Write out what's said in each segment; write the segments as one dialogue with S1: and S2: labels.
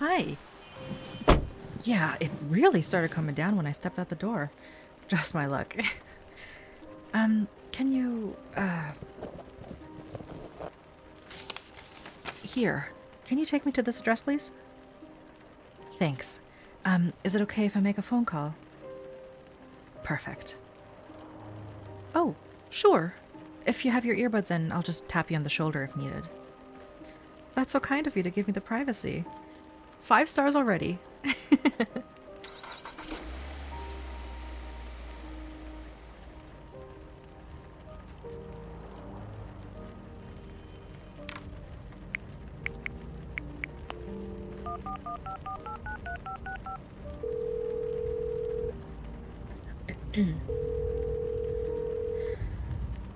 S1: Hi. Yeah, it really started coming down when I stepped out the door. Just my luck. Can you, here. Can you take me to this address, please? Thanks. Is it okay if I make a phone call? Perfect. Oh, sure. If you have your earbuds in, I'll just tap you on the shoulder if needed. That's so kind of you to give me the privacy. 5 stars already.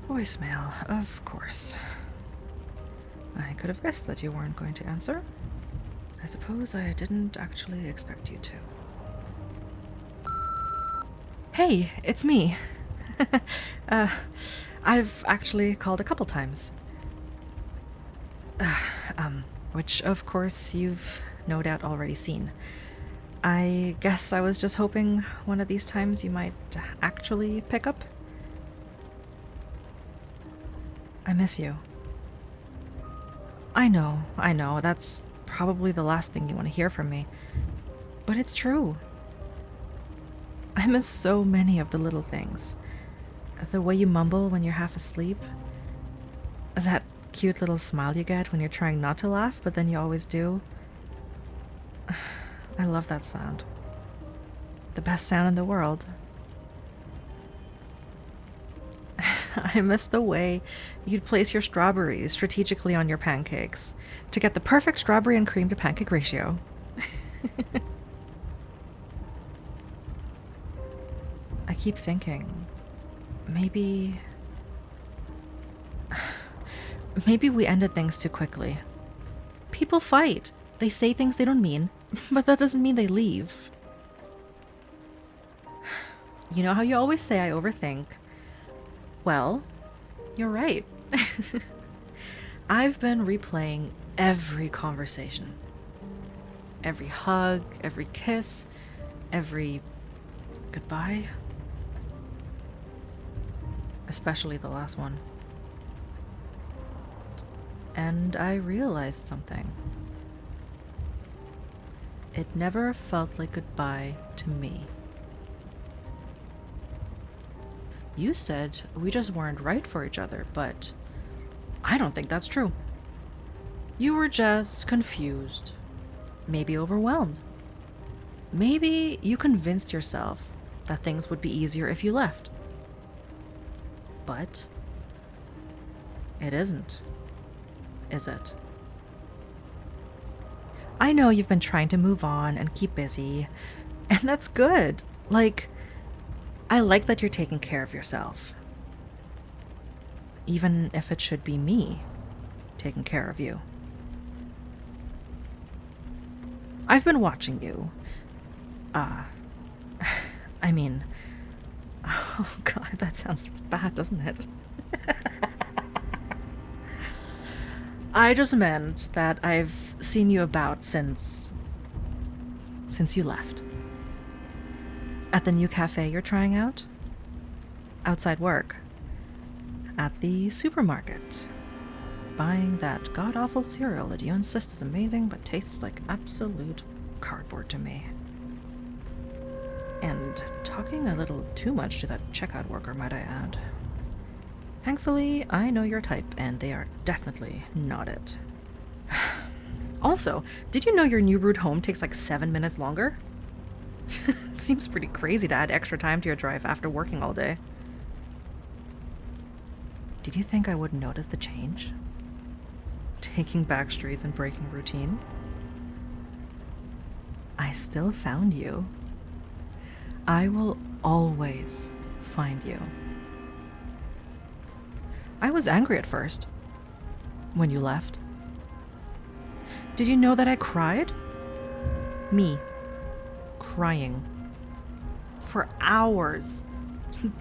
S1: Voicemail, of course. I could have guessed that you weren't going to answer. I suppose I didn't actually expect you to. Hey, it's me. I've actually called a couple times. Which of course you've no doubt already seen. I guess I was just hoping one of these times you might actually pick up. I miss you. I know, that's probably the last thing you want to hear from me. But it's true. I miss so many of the little things. The way you mumble when you're half asleep. That cute little smile you get when you're trying not to laugh, but then you always do. I love that sound. The best sound in the world. I miss the way you'd place your strawberries strategically on your pancakes to get the perfect strawberry and cream to pancake ratio. I keep thinking, maybe we ended things too quickly. People fight. They say things they don't mean, but that doesn't mean they leave. You know how you always say I overthink? Well, you're right. I've been replaying every conversation. Every hug, every kiss, every goodbye. Especially the last one. And I realized something. It never felt like goodbye to me. You said we just weren't right for each other, but I don't think that's true. You were just confused, maybe overwhelmed. Maybe you convinced yourself that things would be easier if you left. But it isn't, is it? I know you've been trying to move on and keep busy, and that's good. I like that you're taking care of yourself. Even if it should be me taking care of you. I've been watching you. I mean, oh God, that sounds bad, doesn't it? I just meant that I've seen you about since you left. At the new cafe you're trying out? Outside work? At the supermarket? Buying that god-awful cereal that you insist is amazing but tastes like absolute cardboard to me. And talking a little too much to that checkout worker, might I add. Thankfully, I know your type, and they are definitely not it. Also, did you know your new route home takes like 7 minutes longer? Seems pretty crazy to add extra time to your drive after working all day. Did you think I wouldn't notice the change? Taking back streets and breaking routine? I still found you. I will always find you. I was angry at first, when you left. Did you know that I cried? Me. Crying. For hours.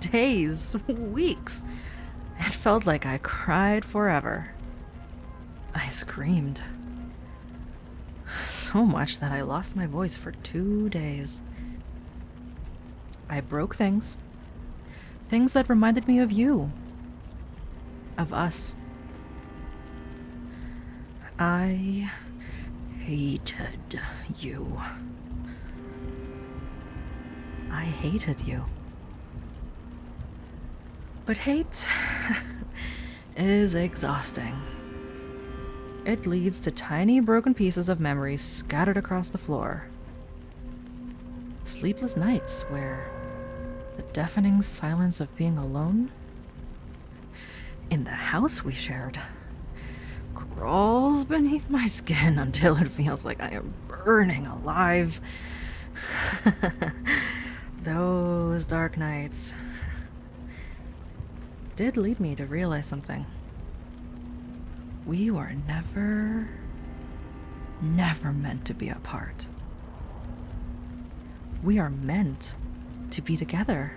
S1: Days. Weeks. It felt like I cried forever. I screamed. So much that I lost my voice for 2 days. I broke things. Things that reminded me of you. Of us. I hated you. I hated you. But hate is exhausting. It leads to tiny broken pieces of memories scattered across the floor. Sleepless nights where the deafening silence of being alone in the house we shared crawls beneath my skin until it feels like I am burning alive. Those dark nights did lead me to realize something. We were never meant to be apart. We are meant to be together.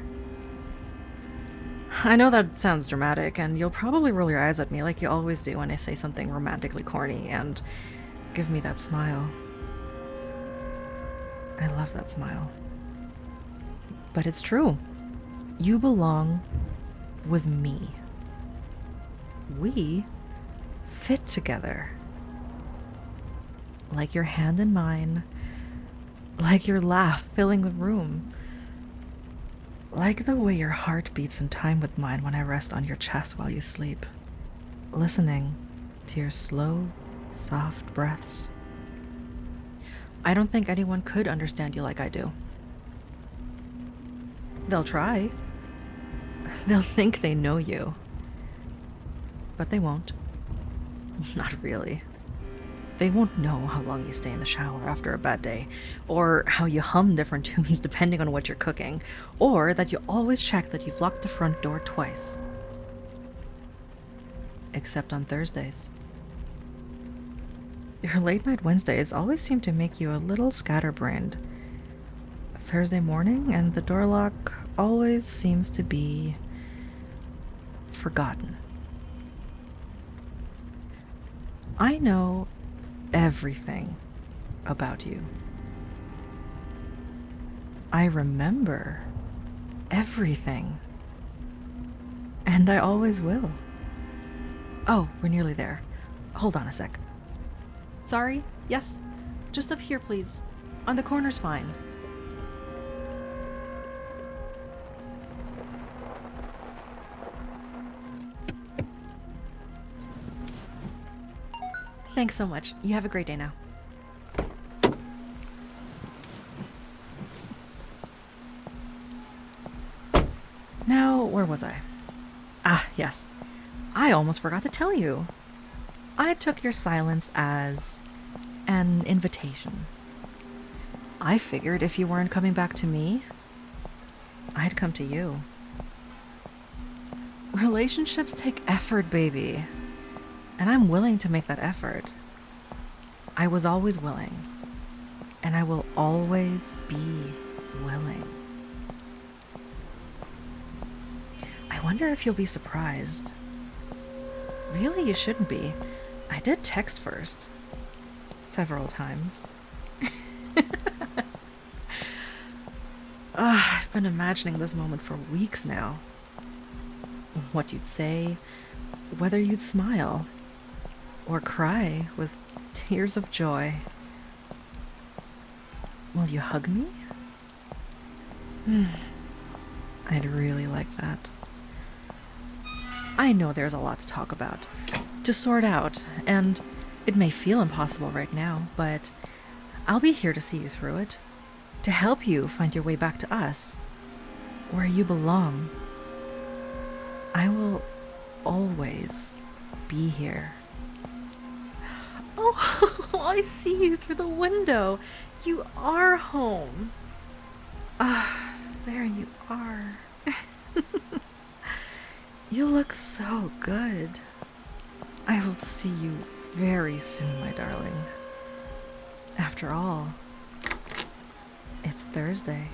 S1: I know that sounds dramatic, and you'll probably roll your eyes at me like you always do when I say something romantically corny and give me that smile. I love that smile. But it's true. You belong with me. We fit together. Like your hand in mine. Like your laugh filling the room. Like the way your heart beats in time with mine when I rest on your chest while you sleep. Listening to your slow, soft breaths. I don't think anyone could understand you like I do. They'll try. They'll think they know you. But they won't. Not really. They won't know how long you stay in the shower after a bad day, or how you hum different tunes depending on what you're cooking, or that you always check that you've locked the front door twice. Except on Thursdays. Your late night Wednesdays always seem to make you a little scatterbrained. Thursday morning and the door lock always seems to be forgotten. I know everything about you. I remember everything. And I always will. Oh, we're nearly there. Hold on a sec. Sorry? Yes? Just up here, please. On the corner's fine. Thanks so much. You have a great day now. Now, where was I? Ah, yes. I almost forgot to tell you. I took your silence as an invitation. I figured if you weren't coming back to me, I'd come to you. Relationships take effort, baby. And I'm willing to make that effort. I was always willing. And I will always be willing. I wonder if you'll be surprised. Really, you shouldn't be. I did text first. Several times. I've been imagining this moment for weeks now. What you'd say, whether you'd smile, or cry with tears of joy. Will you hug me? I'd really like that. I know there's a lot to talk about, to sort out, and it may feel impossible right now, but I'll be here to see you through it, to help you find your way back to us, where you belong. I will always be here. Oh, I see you through the window. You are home. Ah, there you are. You look so good. I will see you very soon, my darling. After all, it's Thursday.